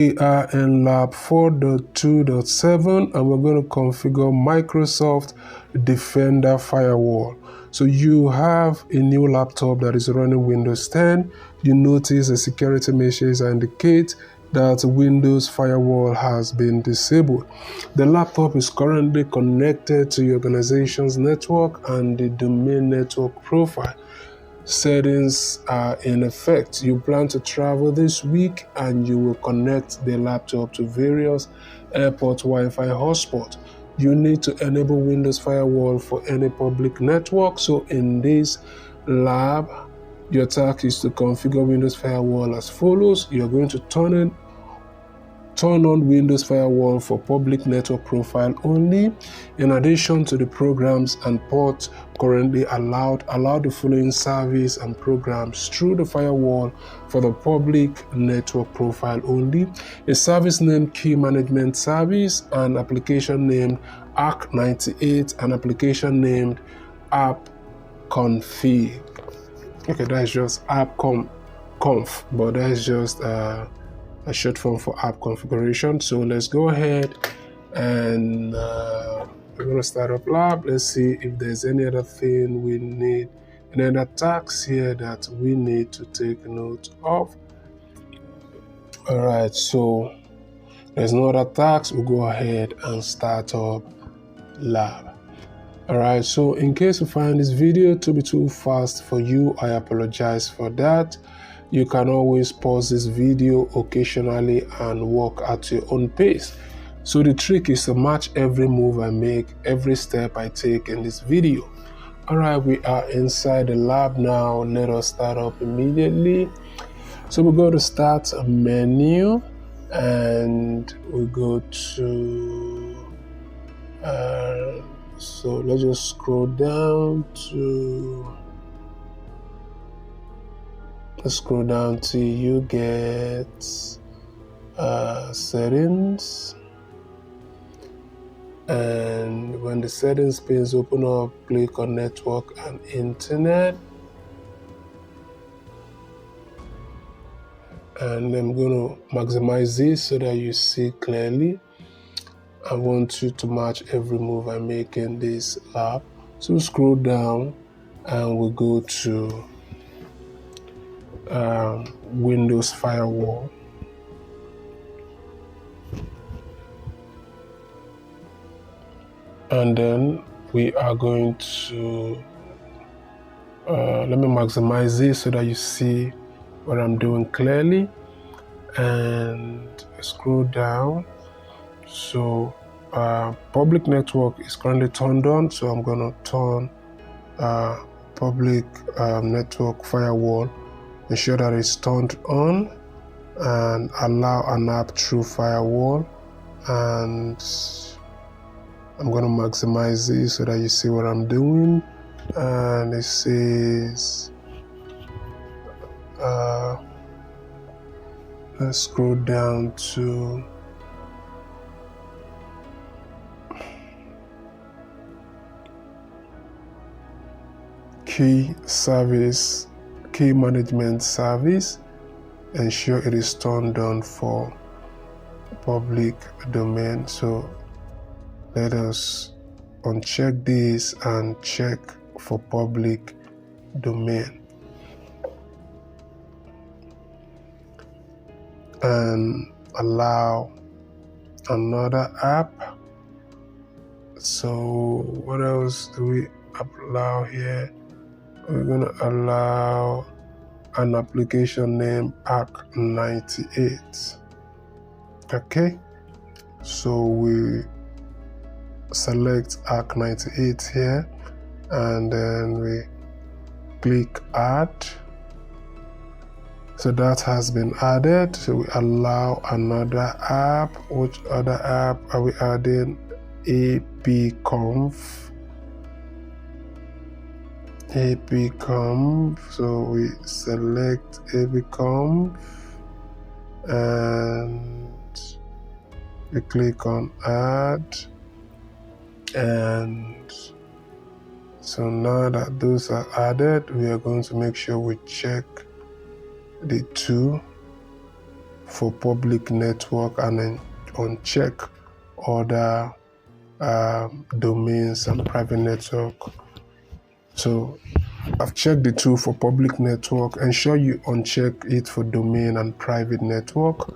We are in lab 4.2.7 and we're going to configure Microsoft Defender Firewall. So you have a new laptop that is running Windows 10. You notice a security message that indicates that Windows Firewall has been disabled. The laptop is currently connected to your organization's network and the domain network profile. Settings are in effect. You plan to travel this week and you will connect the laptop to various airport Wi-Fi hotspots. You need to enable Windows Firewall for any public network. So in this lab, your task is to configure Windows Firewall as follows. You're going to turn on Windows Firewall for public network profile only. In addition to the programs and ports currently allowed, allow the following service and programs through the firewall for the public network profile only: a service named Key Management Service, an application named ARC98, an application named App Config. Okay, that's just conf, but that's just a short form for app configuration. So let's go ahead and we're going to start up lab. Let's see if there's any other thing we need, any other tasks here that we need to take note of. All right, so there's no other tasks. We'll go ahead and start up lab. All right, so in case you find this video to be too fast for you, I apologize for that. You can always pause this video occasionally and walk at your own pace. So the trick is to match every move I make, every step I take in this video. All right, we are inside the lab now. Let us start up immediately. So we go to Start menu and we go to, so let's just scroll down to, scroll down till you get settings, and when the settings pane open up, click on network and internet, and I'm going to maximize this so that you see clearly. I want you to match every move I make in this lab. So scroll down and we go to Windows Firewall. And then we are going to, let me maximize this so that you see what I'm doing clearly, and scroll down. So public network is currently turned on, so I'm going to turn public network firewall. Ensure that it's turned on and allow an app through firewall, and I'm going to maximize this so that you see what I'm doing. And it says let's scroll down to key management service. Ensure it is turned on for public domain. So let us uncheck this and check for public domain, and allow another app. So what else do we allow here? We're going to allow an application named ARC98. Okay, so we select ARC98 here, and then we click add. So that has been added. So we allow another app. Which other app are we adding? APConf. So we select APConf and we click on add, and so now that those are added, we are going to make sure we check the two for public network and then uncheck other domains and private network. So I've checked the two for public network. Ensure you uncheck it for domain and private network.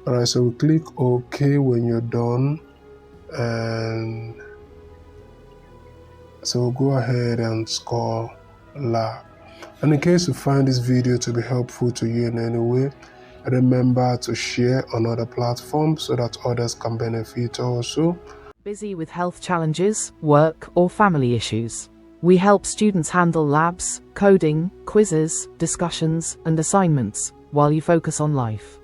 Alright, so we click OK when you're done, and so we'll go ahead and score lab. And in case you find this video to be helpful to you in any way, remember to share on other platforms so that others can benefit also. Busy with health challenges, work, or family issues? We help students handle labs, coding, quizzes, discussions, and assignments while you focus on life.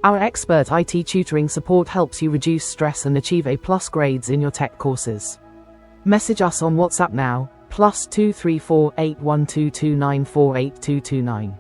Our expert IT tutoring support helps you reduce stress and achieve A+ grades in your tech courses. Message us on WhatsApp now, +234 8122948229.